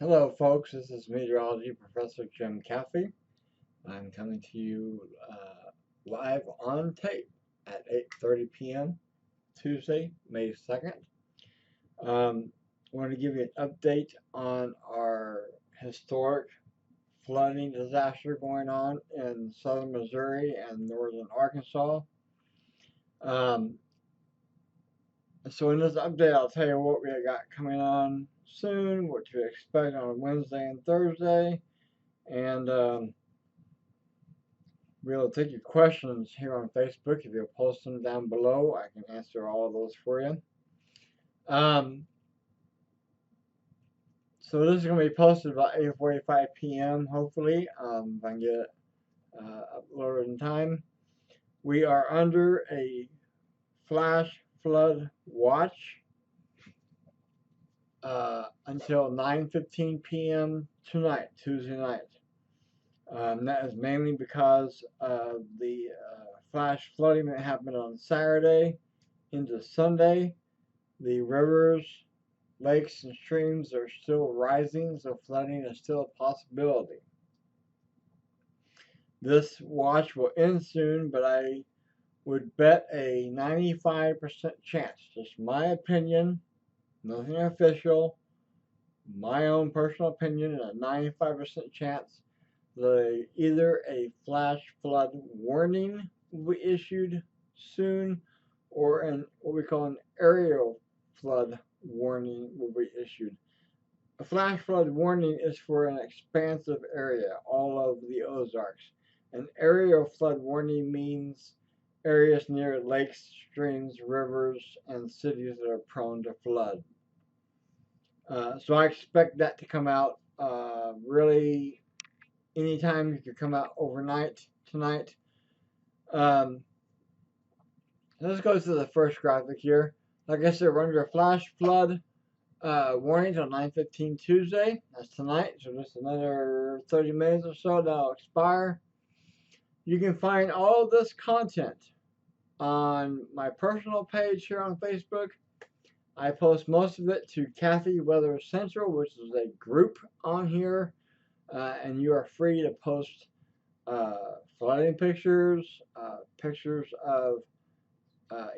Hello, folks. This is Meteorology Professor Jim Caffey. I'm coming to you live on tape at 8:30 p.m. Tuesday, May 2nd. I want to give you an update on our historic flooding disaster going on in southern Missouri and northern Arkansas. Um, so in this update, I'll tell you what we got coming on soon, what to expect on Wednesday and Thursday, and we'll take your questions here on Facebook. If you'll post them down below, I can answer all of those for you. So this is going to be posted about 8:45 p.m. hopefully, if I can get it uploaded in time. We are under a flash flood watch until 9:15 p.m. tonight, Tuesday night. That is mainly because of the flash flooding that happened on Saturday into Sunday. The rivers, lakes, and streams are still rising, so flooding is still a possibility. This watch will end soon, but I would bet a 95% chance, just my opinion, nothing official, my own personal opinion, and a 95% chance that either a flash flood warning will be issued soon or what we call an aerial flood warning will be issued. A flash flood warning is for an expansive area, all of the Ozarks. An aerial flood warning means areas near lakes, streams, rivers, and cities that are prone to flood. So I expect that to come out really anytime. It could come out overnight tonight. Let's go to the first graphic here. Like I said, we're under a flash flood warning till 9:15 Tuesday. That's tonight, so just another 30 minutes or so that'll expire. You can find all this content on my personal page here on Facebook. I post most of it to Kathy Weather Central, which is a group on here, and you are free to post flooding pictures, pictures of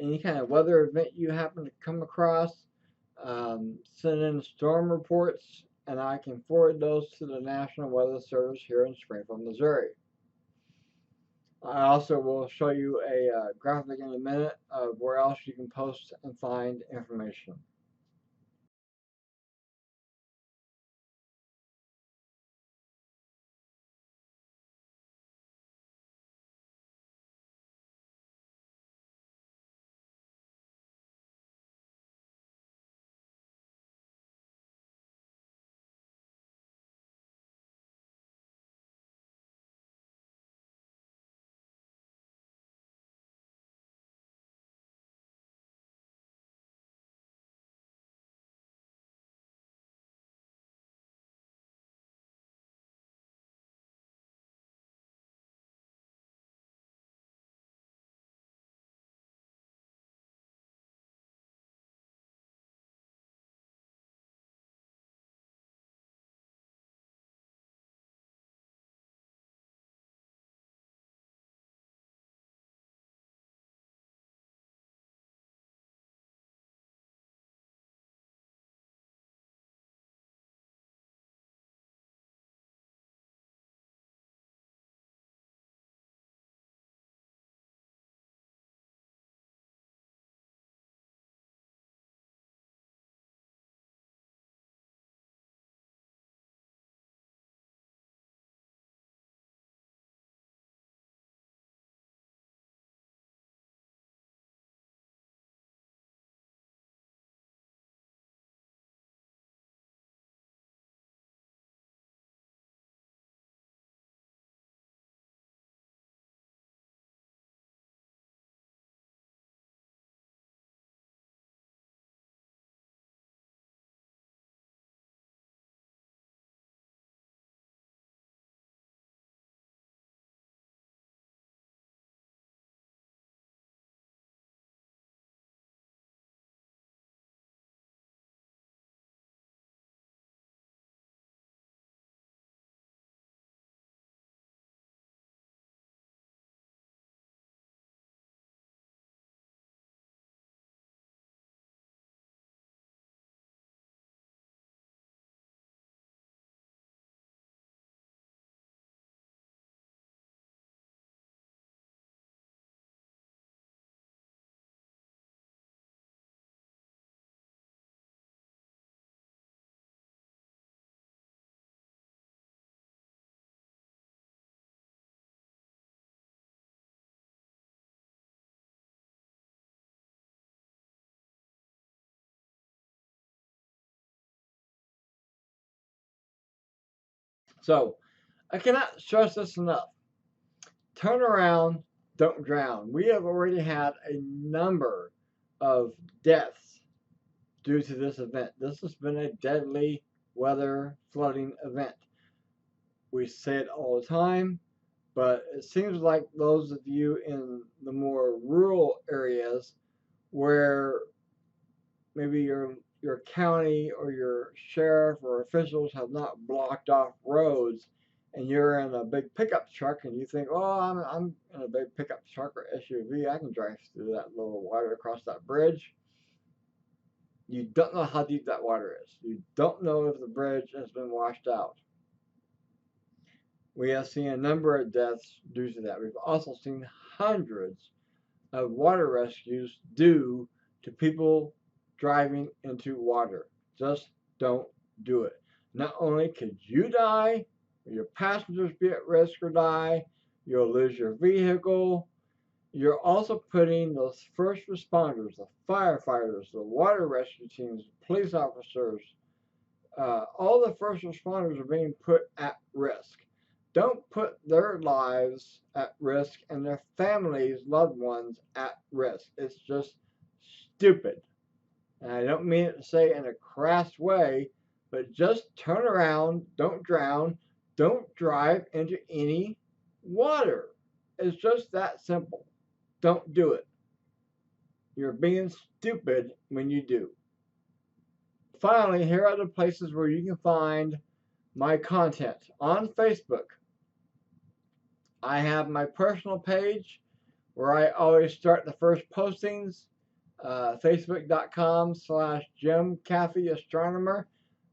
any kind of weather event you happen to come across. Send in storm reports, and I can forward those to the National Weather Service here in Springfield, Missouri. I also will show you a graphic in a minute of where else you can post and find information. So, I cannot stress this enough. Turn around, don't drown. We have already had a number of deaths due to this event. This has been a deadly weather flooding event. We say it all the time, but it seems like those of you in the more rural areas where maybe your county or your sheriff or officials have not blocked off roads, and you're in a big pickup truck and you think, oh, I'm in a big pickup truck or SUV, I can drive through that little water across that bridge. You don't know how deep that water is. You don't know if the bridge has been washed out. We have seen a number of deaths due to that. We've also seen hundreds of water rescues due to people driving into water. Just don't do it. Not only could you die, your passengers be at risk or die, you'll lose your vehicle. You're also putting those first responders, the firefighters, the water rescue teams, police officers, all the first responders are being put at risk. Don't put their lives at risk and their families, loved ones at risk. It's just stupid. And I don't mean it to say in a crass way, but just turn around, don't drown, don't drive into any water. It's just that simple. Don't do it. You're being stupid when you do. Finally, here are the places where you can find my content. On Facebook, I have my personal page where I always start the first postings, facebook.com/Jim Caffey Astronomer.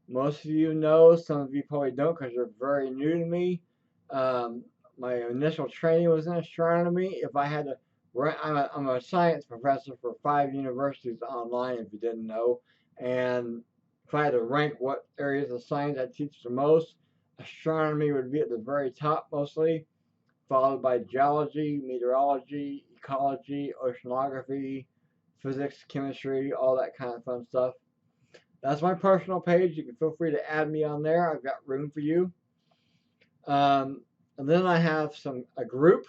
Most of you know, some of you probably don't because you're very new to me. My initial training was in astronomy. If I had to, I'm a science professor for 5 universities online, if you didn't know. And if I had to rank what areas of science I teach the most, astronomy would be at the very top mostly, followed by geology, meteorology, ecology, oceanography, physics, chemistry, all that kind of fun stuff. That's my personal page. You can feel free to add me on there. I've got room for you. And then I have a group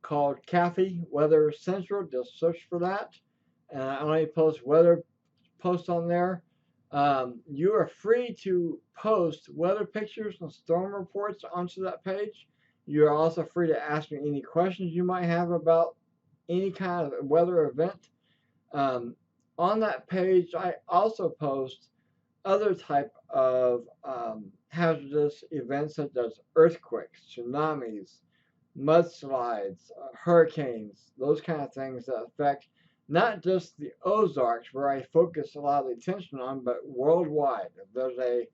called Caffey Weather Central. Just search for that. And I only post weather posts on there. You are free to post weather pictures and storm reports onto that page. You're also free to ask me any questions you might have about any kind of weather event. On that page, I also post other type of hazardous events such as earthquakes, tsunamis, mudslides, hurricanes, those kind of things that affect not just the Ozarks, where I focus a lot of the attention on, but worldwide. If there's a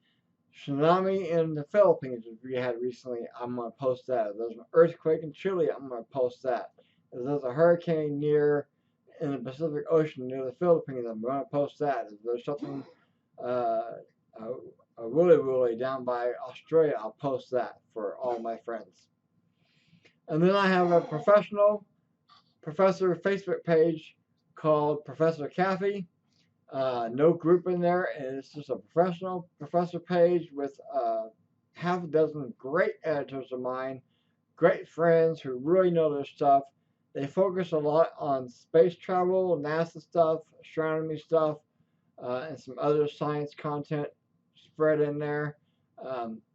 tsunami in the Philippines, which we had recently, I'm going to post that. If there's an earthquake in Chile, I'm going to post that. If there's a hurricane in the Pacific Ocean near the Philippines, I'm going to post that. If there's something a woolly down by Australia, I'll post that for all my friends. And then I have a professional professor Facebook page called Professor Caffey. No group in there, and it's just a professional professor page with half a dozen great editors of mine, great friends who really know their stuff. They focus a lot on space travel, NASA stuff, astronomy stuff, and some other science content spread in there.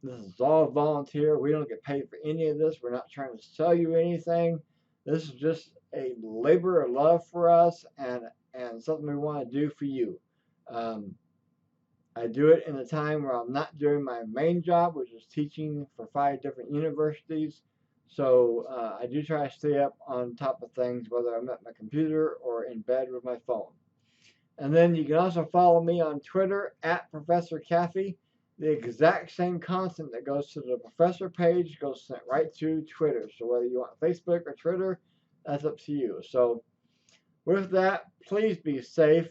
This is all volunteer. We don't get paid for any of this. We're not trying to sell you anything. This is just a labor of love for us and something we want to do for you. I do it in a time where I'm not doing my main job, which is teaching for 5 different universities. So I do try to stay up on top of things, whether I'm at my computer or in bed with my phone. And then you can also follow me on Twitter at Professor Caffey. The exact same content that goes to the professor page goes sent right to Twitter. So whether you want Facebook or Twitter, that's up to you. So with that, please be safe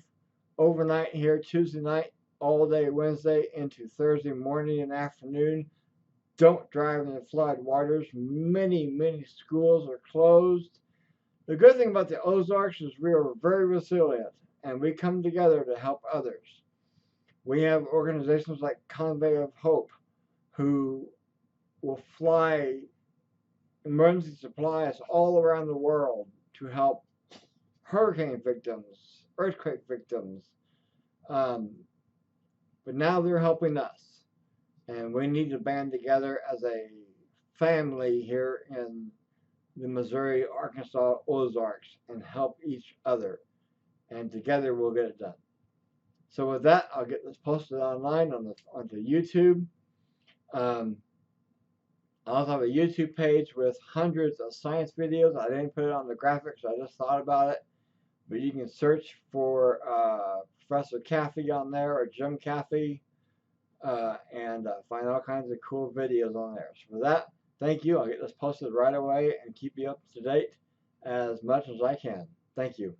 overnight here, Tuesday night, all day Wednesday into Thursday morning and afternoon. Don't drive in the flood waters. Many schools are closed. The good thing about the Ozarks is we are very resilient and we come together to help others. We have organizations like Convoy of Hope who will fly emergency supplies all around the world to help hurricane victims, earthquake victims. But now they're helping us, and we need to band together as a family here in the Missouri, Arkansas Ozarks and help each other, and together we'll get it done. So with that, I'll get this posted online onto YouTube. I also have a YouTube page with hundreds of science videos. I didn't put it on the graphics, I just thought about it. But you can search for Professor Caffey on there or Jim Caffey and find all kinds of cool videos on there. So for that, thank you. I'll get this posted right away and keep you up to date as much as I can. Thank you.